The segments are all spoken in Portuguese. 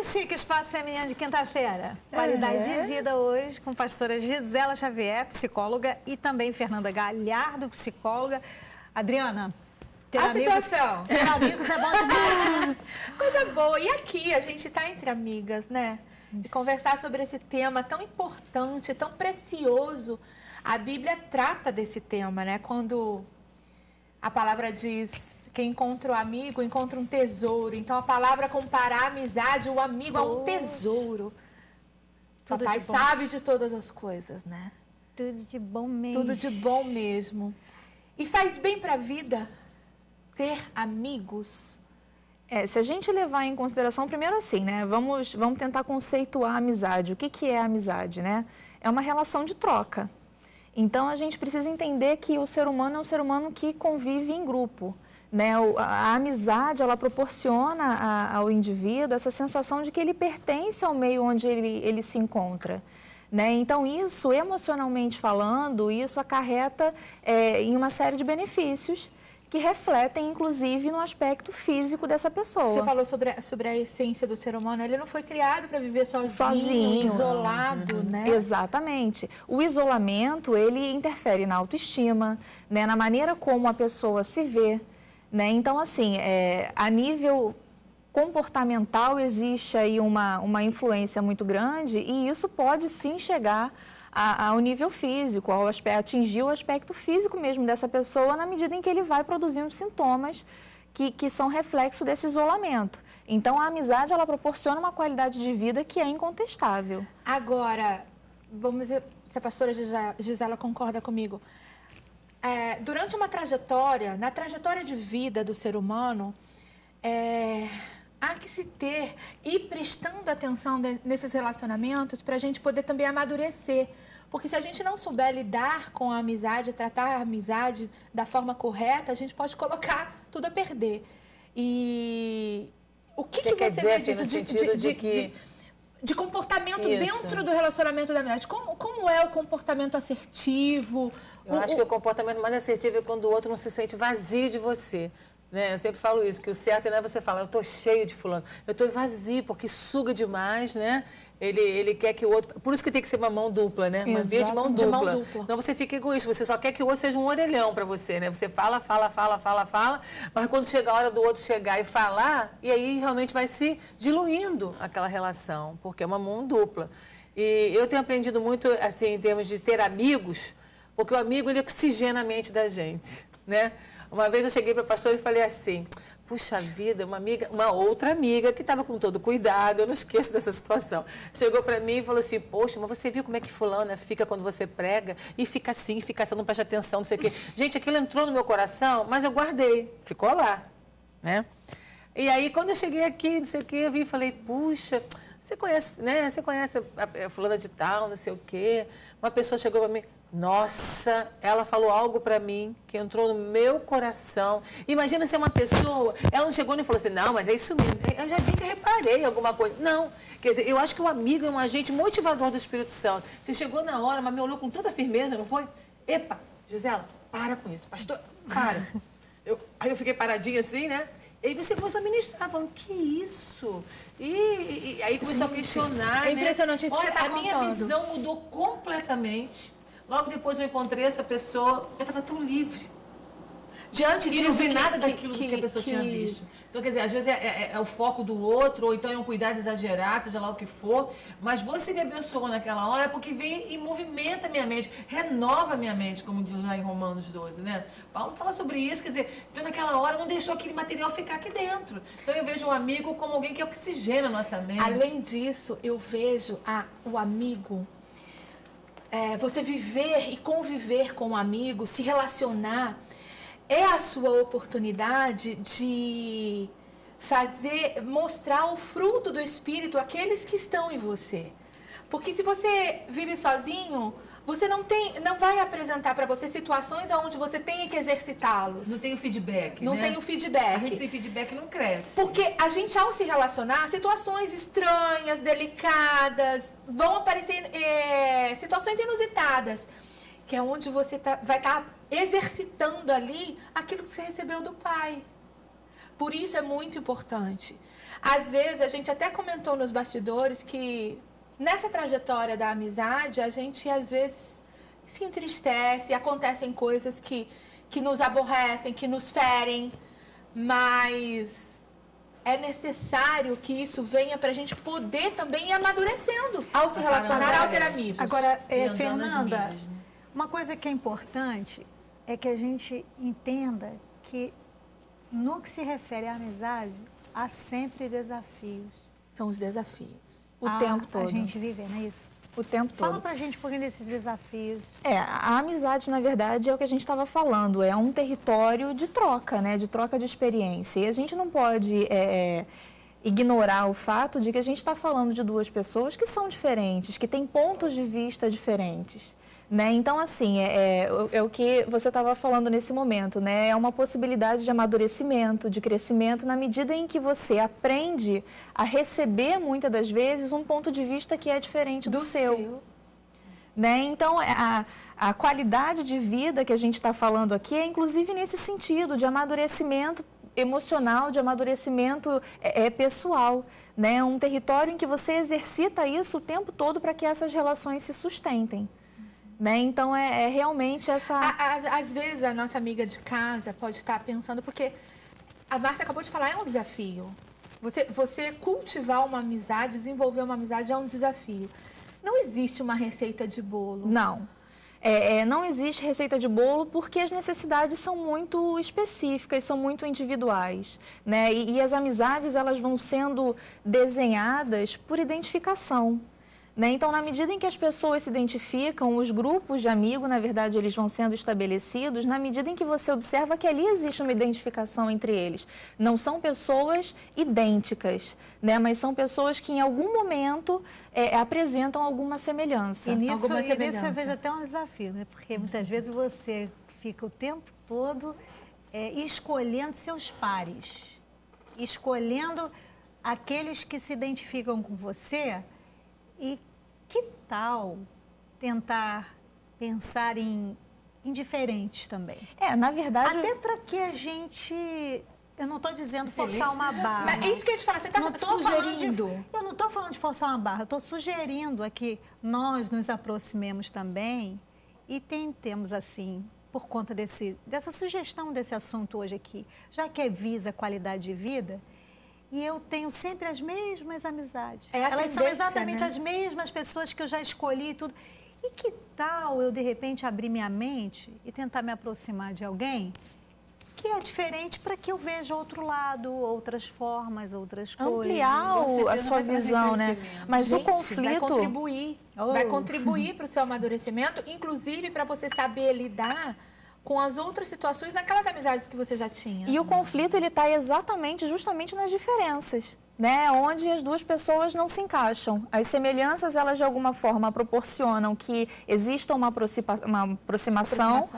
chique Espaço Feminino de quinta-feira. Qualidade de vida hoje com a pastora Gisela Xavier, psicóloga, e também Fernanda Galhardo, psicóloga. Adriana, ter situação. Ter amigos é bom demais, né? Coisa boa. E aqui a gente tá entre amigas, né? E conversar sobre esse tema tão importante, tão precioso. A Bíblia trata desse tema, né? Quando a palavra diz: quem encontra o amigo encontra um tesouro. Então a palavra compara a amizade, o amigo, a um tesouro. O Papai sabe de todas as coisas, né? Tudo de bom mesmo. Tudo de bom mesmo. E faz bem para a vida ter amigos. Se a gente levar em consideração, primeiro assim, né? Vamos tentar conceituar a amizade. O que é a amizade, né? É uma relação de troca. Então, a gente precisa entender que o ser humano é um ser humano que convive em grupo, né? A amizade, ela proporciona ao indivíduo essa sensação de que ele pertence ao meio onde ele se encontra, né? Então, isso, emocionalmente falando, isso acarreta em uma série de benefícios que refletem, inclusive, no aspecto físico dessa pessoa. Você falou sobre a essência do ser humano. Ele não foi criado para viver sozinho, isolado, né? Exatamente. O isolamento, ele interfere na autoestima, né? Na maneira como a pessoa se vê, né? Então, assim, a nível comportamental existe aí uma influência muito grande e isso pode sim chegar ao nível físico, atingir o aspecto físico mesmo dessa pessoa na medida em que ele vai produzindo sintomas que são reflexo desse isolamento. Então, a amizade, ela proporciona uma qualidade de vida que é incontestável. Agora, vamos ver se a pastora Gisela concorda comigo. Durante uma trajetória, na trajetória de vida do ser humano, há que se ter e prestando atenção nesses relacionamentos para a gente poder também amadurecer. Porque se a gente não souber lidar com a amizade, tratar a amizade da forma correta, a gente pode colocar tudo a perder. E o que você quer dizer, vê assim, disso no sentido de comportamento dentro do relacionamento da amizade? Como é o comportamento assertivo? Eu acho que o comportamento mais assertivo é quando o outro não se sente vazio de você. Eu sempre falo isso, que o certo não é você falar, eu estou cheio de fulano, eu estou vazio, porque suga demais, né? Ele quer que o outro... Por isso que tem que ser uma mão dupla, né? Uma via de mão dupla. Senão você fica egoísta, você só quer que o outro seja um orelhão para você, né? Você fala, mas quando chega a hora do outro chegar e falar, e aí realmente vai se diluindo aquela relação, porque é uma mão dupla. E eu tenho aprendido muito, assim, em termos de ter amigos, porque o amigo, ele oxigena a mente da gente, né? Uma vez eu cheguei para a pastora e falei assim, puxa vida, uma outra amiga que estava com todo cuidado, eu não esqueço dessa situação, chegou para mim e falou assim, poxa, mas você viu como é que fulana fica quando você prega? E fica assim, não presta atenção, não sei o quê. Gente, aquilo entrou no meu coração, mas eu guardei, ficou lá, né? E aí, quando eu cheguei aqui, não sei o quê, eu vi e falei, puxa, você conhece, né? Você conhece a fulana de tal, não sei o quê. Uma pessoa chegou para mim, nossa, ela falou algo para mim que entrou no meu coração. Imagina se uma pessoa, ela não chegou e falou assim, não, mas é isso mesmo, eu já vi que reparei alguma coisa. Não, quer dizer, eu acho que o amigo é um agente motivador do Espírito Santo. Você chegou na hora, mas me olhou com tanta firmeza, não foi? Epa, Gisela, para com isso, pastor, para. Aí eu fiquei paradinha assim, né? E aí você começou a ministrar, falando, que isso? E aí começou a questionar, É impressionante isso que você está contando. A minha visão mudou completamente. Logo depois eu encontrei essa pessoa, eu estava tão livre. Diante disso, não vi nada daquilo que a pessoa tinha visto. Então, quer dizer, às vezes é o foco do outro, ou então é um cuidado exagerado, seja lá o que for, mas você me abençoou naquela hora porque vem e movimenta a minha mente, renova a minha mente, como diz lá em Romanos 12, né? Paulo fala sobre isso, quer dizer, então naquela hora não deixou aquele material ficar aqui dentro. Então eu vejo um amigo como alguém que oxigena a nossa mente. Além disso, eu vejo o amigo... você viver e conviver com um amigo, se relacionar, é a sua oportunidade de mostrar o fruto do Espírito àqueles que estão em você. Porque se você vive sozinho, você não vai apresentar para você situações onde você tenha que exercitá-los. Não tem o feedback, Não tem o feedback. A gente sem feedback não cresce. Porque a gente, ao se relacionar, situações estranhas, delicadas, vão aparecer situações inusitadas, que é onde você vai estar exercitando ali aquilo que você recebeu do Pai. Por isso é muito importante. Às vezes, a gente até comentou nos bastidores que nessa trajetória da amizade, a gente às vezes se entristece, acontecem coisas que nos aborrecem, que nos ferem, mas é necessário que isso venha para a gente poder também ir amadurecendo ao se relacionar, ao ter amigos. Agora, andando Fernanda, as milhas, né? uma coisa que é importante é que a gente entenda que no que se refere à amizade, há sempre desafios. São os desafios. O tempo todo. A gente vive, não é isso? O tempo todo. Fala pra gente um pouquinho desses desafios. A amizade, na verdade, é o que a gente estava falando, é um território de troca, né? De troca de experiência. E a gente não pode ignorar o fato de que a gente está falando de duas pessoas que são diferentes, que têm pontos de vista diferentes. Né? Então, assim, é o que você estava falando nesse momento, né? É uma possibilidade de amadurecimento, de crescimento, na medida em que você aprende a receber, muitas das vezes, um ponto de vista que é diferente do seu. Né? Então, a qualidade de vida que a gente está falando aqui é, inclusive, nesse sentido, de amadurecimento emocional, de amadurecimento pessoal. Né? Um território em que você exercita isso o tempo todo para que essas relações se sustentem. Né? Então, é realmente essa... Às vezes, a nossa amiga de casa pode estar pensando, porque a Márcia acabou de falar, é um desafio. Você cultivar uma amizade, desenvolver uma amizade é um desafio. Não existe uma receita de bolo. Não. Não existe receita de bolo porque as necessidades são muito específicas, são muito individuais. Né? E as amizades, elas vão sendo desenhadas por identificação. Né? Então, na medida em que as pessoas se identificam, os grupos de amigos, na verdade, eles vão sendo estabelecidos, na medida em que você observa que ali existe uma identificação entre eles. Não são pessoas idênticas, né? Mas são pessoas que, em algum momento, apresentam alguma semelhança. E nisso eu vejo até um desafio, né? Porque muitas vezes você fica o tempo todo escolhendo seus pares, escolhendo aqueles que se identificam com você. E que tal tentar pensar em diferentes também? Na verdade... Até para que a gente... Eu não estou dizendo forçar uma barra. Mas é isso que eu ia te falar, você está sugerindo. Eu não estou falando de forçar uma barra, eu estou sugerindo a que nós nos aproximemos também e tentemos, assim, por conta dessa sugestão desse assunto hoje aqui, já que visa qualidade de vida... E eu tenho sempre as mesmas amizades. Elas são exatamente, né, as mesmas pessoas que eu já escolhi e tudo. E que tal eu, de repente, abrir minha mente e tentar me aproximar de alguém que é diferente para que eu veja outro lado, outras formas, outras coisas. Ampliar a sua visão, né? Mas o conflito... Vai contribuir para o seu amadurecimento, inclusive para você saber lidar com as outras situações naquelas amizades que você já tinha. E o conflito, ele está justamente nas diferenças, né? Onde as duas pessoas não se encaixam. As semelhanças, elas de alguma forma proporcionam que exista uma aproximação,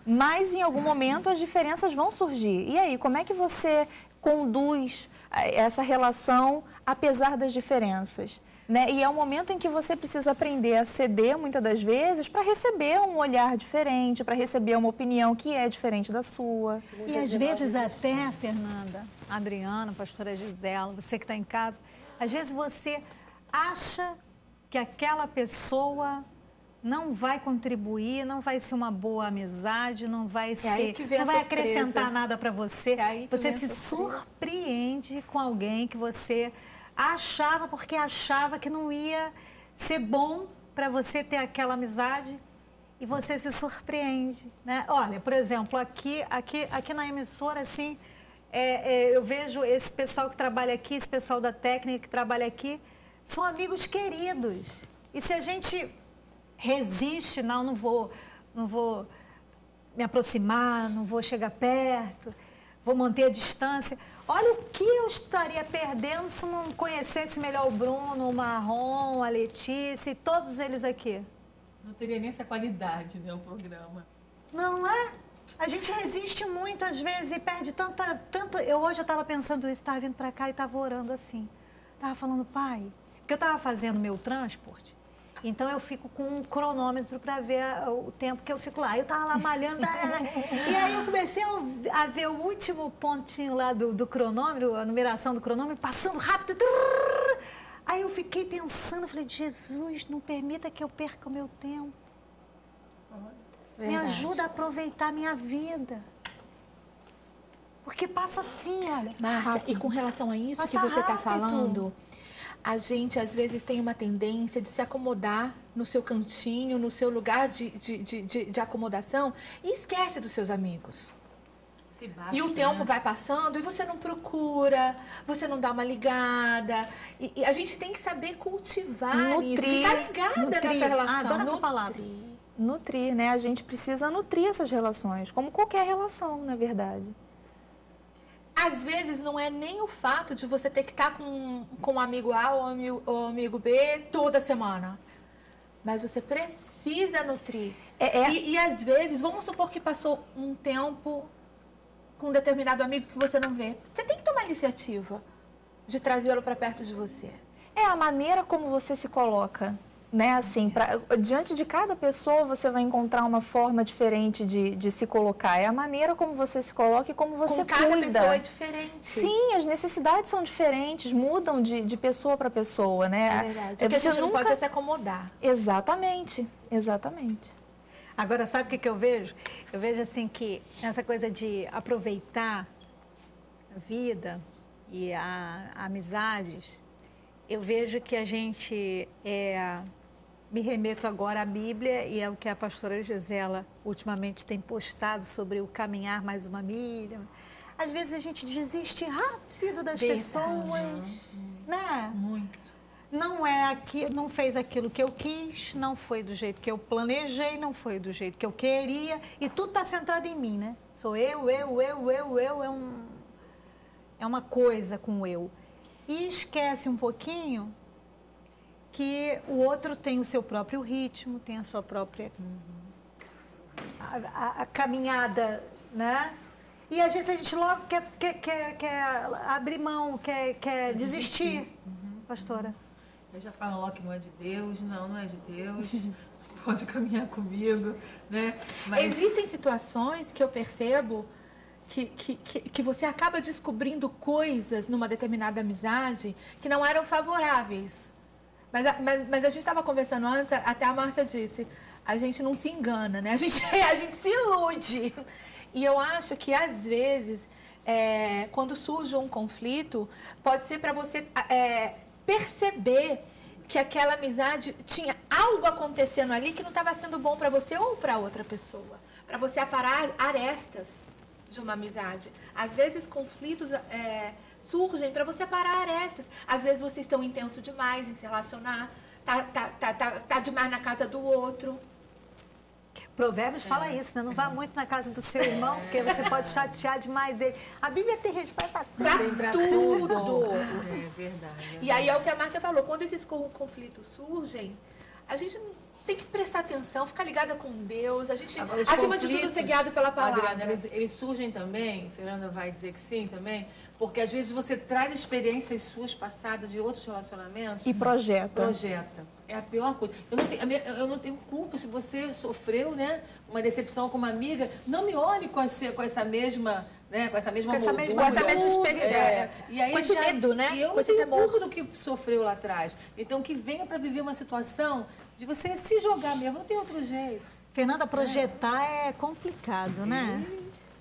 mas em algum momento as diferenças vão surgir. E aí, como é que você conduz essa relação apesar das diferenças? Né? E é um momento em que você precisa aprender a ceder, muitas das vezes, para receber um olhar diferente, para receber uma opinião que é diferente da sua. E às vezes até, Fernanda, Adriana, pastora Gisela, você que está em casa, às vezes você acha que aquela pessoa não vai contribuir, não vai ser uma boa amizade, não vai acrescentar nada para você. Você se surpreende com alguém que você achava que não ia ser bom para você ter aquela amizade e você se surpreende, né? Olha, por exemplo, aqui na emissora, assim, eu vejo esse pessoal que trabalha aqui, esse pessoal da técnica que trabalha aqui, são amigos queridos. E se a gente resiste, não vou me aproximar, não vou chegar perto, vou manter a distância. Olha o que eu estaria perdendo se não conhecesse melhor o Bruno, o Marrom, a Letícia e todos eles aqui. Não teria nem essa qualidade, né, o programa. Não é? A gente resiste muito às vezes e perde tanto. Hoje eu estava pensando isso, estava vindo para cá e estava orando assim. Estava falando, pai, porque eu estava fazendo meu transporte Então eu fico com um cronômetro para ver o tempo que eu fico lá. Eu tava lá malhando, e aí eu comecei a ver o último pontinho lá do cronômetro, a numeração do cronômetro, passando rápido. Aí eu fiquei pensando, falei, Jesus, não permita que eu perca o meu tempo. Me ajuda a aproveitar a minha vida. Porque passa assim, olha. Márcia, e com relação a isso que Passa você está rápido. falando, a gente às vezes tem uma tendência de se acomodar no seu cantinho, no seu lugar de acomodação e esquece dos seus amigos. Se basta, E o tempo vai passando e você não procura, você não dá uma ligada. E a gente tem que saber cultivar isso, Nutrir. ficar ligada nessa relação. Adoro essa palavra. Nutrir, né? A gente precisa nutrir essas relações, como qualquer relação, na verdade. Às vezes não é nem o fato de você ter que estar com o amigo A ou amigo B toda semana. Mas você precisa nutrir. E às vezes, vamos supor que passou um tempo com um determinado amigo que você não vê. Você tem que tomar iniciativa de trazê-lo para perto de você. É a maneira como você se coloca, né? Assim, diante de cada pessoa você vai encontrar uma forma diferente de se colocar. É a maneira como você se coloca e como você Com cada cuida. pessoa é diferente. Sim, as necessidades são diferentes, mudam de pessoa para pessoa, né? É verdade. O que a gente não pode é se acomodar. Exatamente, exatamente. Agora, sabe o que eu vejo? Eu vejo assim que essa coisa de aproveitar a vida e amizades, eu vejo que a gente me remeto agora à Bíblia e é o que a pastora Gisela ultimamente tem postado sobre o caminhar mais uma milha. Às vezes a gente desiste rápido das pessoas, né? Muito. Não fez aquilo que eu quis, não foi do jeito que eu planejei, não foi do jeito que eu queria e tudo está centrado em mim, né? Sou eu, é uma coisa com eu. E esquece um pouquinho que o outro tem o seu próprio ritmo, tem a sua própria a caminhada, né? E às vezes a gente logo quer abrir mão, quer desistir, pastora. Eu já falo logo que não é de Deus, não é de Deus, pode caminhar comigo, né? Mas Existem situações que eu percebo que você acaba descobrindo coisas numa determinada amizade que não eram favoráveis. Mas a gente estava conversando antes, até a Márcia disse, a gente não se engana, né? A gente se ilude. E eu acho que, às vezes, quando surge um conflito, pode ser para você perceber que aquela amizade tinha algo acontecendo ali que não estava sendo bom para você ou para outra pessoa. Para você aparar arestas de uma amizade. Às vezes, conflitos surgem para você aparar arestas. Às vezes, vocês estão intensos demais em se relacionar, tá demais na casa do outro. Provérbios fala isso, né? Não vá muito na casa do seu irmão, porque você pode chatear demais ele. A Bíblia tem respeito para tudo. Pra tudo. é verdade. E aí é o que a Márcia falou, quando esses conflitos surgem, a gente tem que prestar atenção, ficar ligada com Deus, a gente, Agora, os acima de tudo, conflitos, ser guiado pela palavra. Adriana, eles surgem também, Fernanda vai dizer que sim também, porque às vezes você traz experiências suas passadas de outros relacionamentos. E projeta. É a pior coisa. Eu não tenho culpa se você sofreu, né, uma decepção com uma amiga. Não me olhe com essa mesma, né, com essa mesma experiência. E aí com esse medo, né? E eu Com não esse tenho temor. culpa do que sofreu lá atrás. Então, que venha para viver uma situação de você se jogar mesmo. Não tem outro jeito. Fernanda, projetar é complicado, né?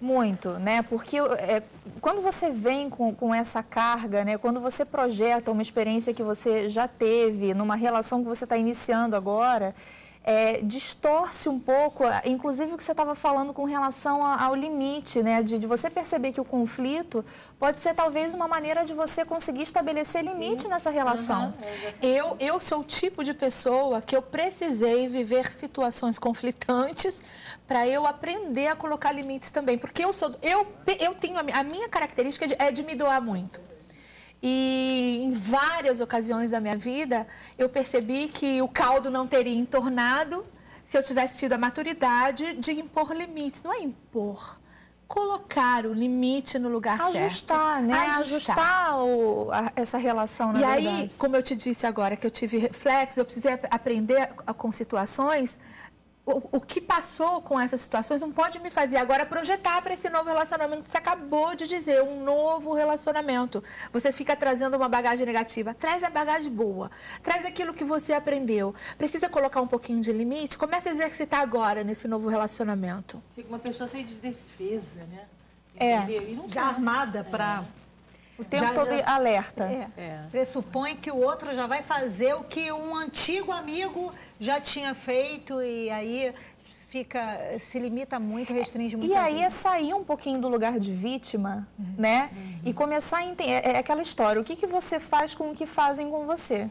Muito, né? Porque quando você vem com essa carga, né? Quando você projeta uma experiência que você já teve, numa relação que você está iniciando agora, distorce um pouco, inclusive o que você estava falando com relação ao limite, né? De você perceber que o conflito pode ser talvez uma maneira de você conseguir estabelecer limite nessa relação. Eu sou o tipo de pessoa que eu precisei viver situações conflitantes para eu aprender a colocar limites também. Porque eu tenho a minha característica é de me doar muito. E em várias ocasiões da minha vida, eu percebi que o caldo não teria entornado se eu tivesse tido a maturidade de impor limites. Não é impor, colocar o limite no lugar certo. Ajustar, né? Ajustar essa relação, na verdade. E aí, como eu te disse agora, que eu tive reflexo, eu precisei aprender com situações, o que passou com essas situações não pode me fazer agora projetar para esse novo relacionamento que você acabou de dizer, um novo relacionamento. Você fica trazendo uma bagagem negativa, traz a bagagem boa, traz aquilo que você aprendeu. Precisa colocar um pouquinho de limite, comece a exercitar agora nesse novo relacionamento. Fica uma pessoa sem defesa, né? E não já armada para... O tempo todo alerta. Pressupõe que o outro já vai fazer o que um antigo amigo já tinha feito e aí se limita muito, restringe muito. E aí é sair um pouquinho do lugar de vítima, né? E começar a entender, é aquela história, o que você faz com o que fazem com você.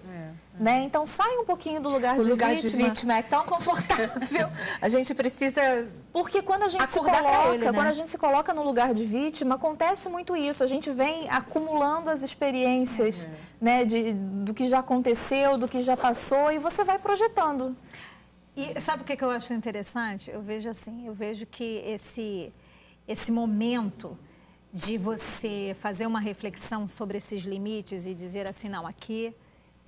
Né? Então sai um pouquinho do lugar de vítima. O lugar de vítima é tão confortável, a gente precisa... Porque quando a gente quando a gente se coloca no lugar de vítima, acontece muito isso. A gente vem acumulando as experiências, né, do que já aconteceu, do que já passou, e você vai projetando. E sabe o que eu acho interessante? Eu vejo assim, eu vejo que esse momento de você fazer uma reflexão sobre esses limites e dizer assim, não, aqui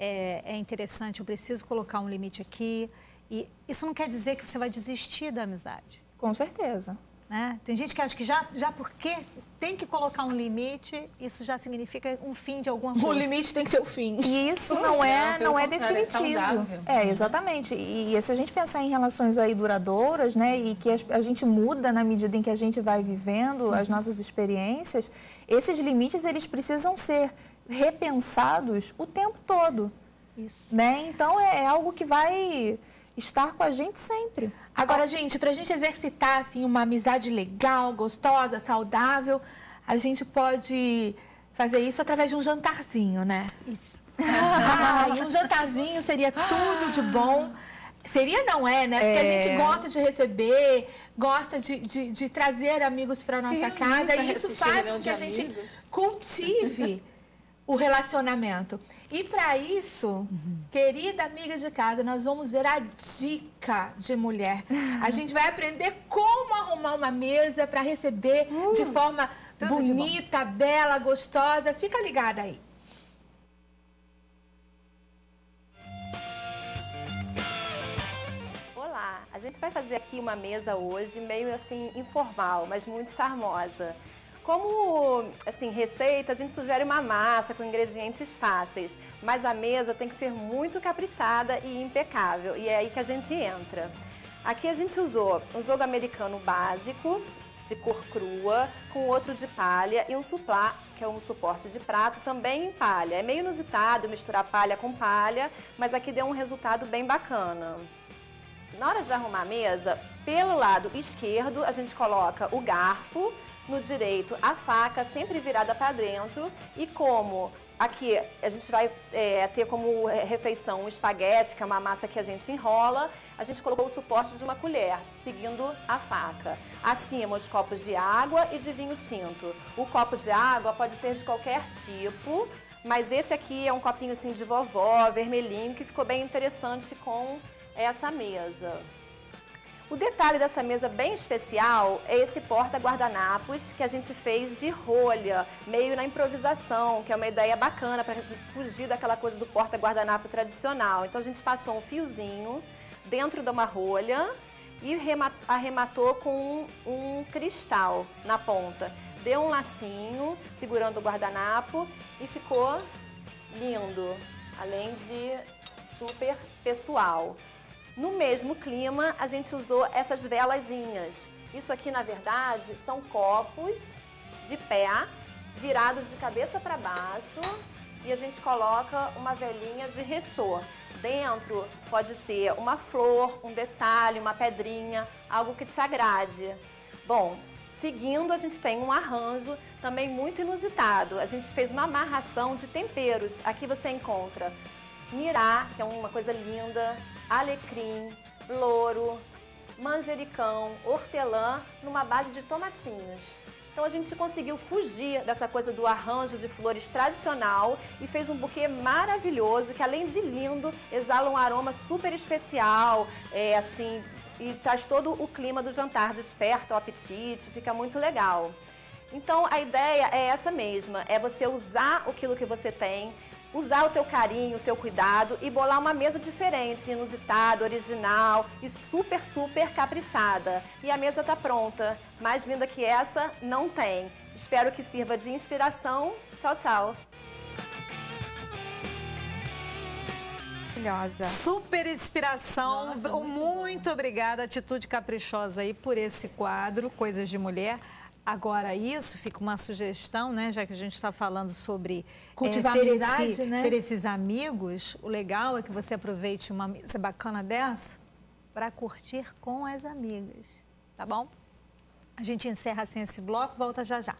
é interessante, eu preciso colocar um limite aqui. E isso não quer dizer que você vai desistir da amizade. Com certeza. Né? Tem gente que acha que já porque tem que colocar um limite, isso já significa um fim de alguma coisa. O limite tem que ser o fim. E isso não é definitivo. Exatamente. E se a gente pensar em relações aí duradouras, né, e que a gente muda na medida em que a gente vai vivendo as nossas experiências, esses limites, eles precisam ser repensados o tempo todo. Isso. Né? Então, é algo que vai estar com a gente sempre. Agora, gente, pra gente exercitar assim, uma amizade legal, gostosa, saudável, a gente pode fazer isso através de um jantarzinho, né? Isso. E um jantarzinho seria tudo de bom. Seria, não é, né? Porque a gente gosta de receber, gosta de trazer amigos para nossa casa, e isso faz com que a gente cultive o relacionamento. E para isso, querida amiga de casa, nós vamos ver a dica de mulher. A gente vai aprender como arrumar uma mesa para receber de forma bonita, bela, gostosa. Fica ligada aí. Olá, a gente vai fazer aqui uma mesa hoje meio assim informal, mas muito charmosa. Como, assim, receita, a gente sugere uma massa com ingredientes fáceis, mas a mesa tem que ser muito caprichada e impecável, e é aí que a gente entra. Aqui a gente usou um jogo americano básico, de cor crua, com outro de palha e um suplá, que é um suporte de prato, também em palha. É meio inusitado misturar palha com palha, mas aqui deu um resultado bem bacana. Na hora de arrumar a mesa, pelo lado esquerdo, a gente coloca o garfo, no direito a faca sempre virada para dentro, e como aqui a gente vai ter como refeição um espaguete, que é uma massa que a gente enrola, a gente colocou o suporte de uma colher, seguindo a faca. Acima os copos de água e de vinho tinto. O copo de água pode ser de qualquer tipo, mas esse aqui é um copinho assim de vovó, vermelhinho, que ficou bem interessante com essa mesa. O detalhe dessa mesa bem especial é esse porta-guardanapos que a gente fez de rolha, meio na improvisação, que é uma ideia bacana para a gente fugir daquela coisa do porta-guardanapo tradicional. Então a gente passou um fiozinho dentro de uma rolha e arrematou com um cristal na ponta. Deu um lacinho segurando o guardanapo e ficou lindo, além de super pessoal. No mesmo clima, a gente usou essas velazinhas. Isso aqui, na verdade, são copos de pé, virados de cabeça para baixo, e a gente coloca uma velinha de rechô. Dentro pode ser uma flor, um detalhe, uma pedrinha, algo que te agrade. Bom, seguindo, a gente tem um arranjo também muito inusitado. A gente fez uma amarração de temperos. Aqui você encontra mirá, que é uma coisa linda, alecrim, louro, manjericão, hortelã, numa base de tomatinhos. Então a gente conseguiu fugir dessa coisa do arranjo de flores tradicional e fez um buquê maravilhoso que, além de lindo, exala um aroma super especial, assim, e traz todo o clima do jantar, desperta o apetite, fica muito legal. Então, a ideia é essa mesma, é você usar aquilo que você tem, usar o teu carinho, o teu cuidado e bolar uma mesa diferente, inusitada, original e super, super caprichada. E a mesa tá pronta. Mais linda que essa, não tem. Espero que sirva de inspiração. Tchau, tchau. Maravilhosa. Super inspiração. Muito obrigada, Atitude Caprichosa aí por esse quadro, Coisas de Mulher. Agora, isso fica uma sugestão, né? Já que a gente está falando sobre Cultivar ter, amizade, né? ter esses amigos, o legal é que você aproveite uma mesa bacana dessa para curtir com as amigas, tá bom? A gente encerra assim esse bloco, volta já já.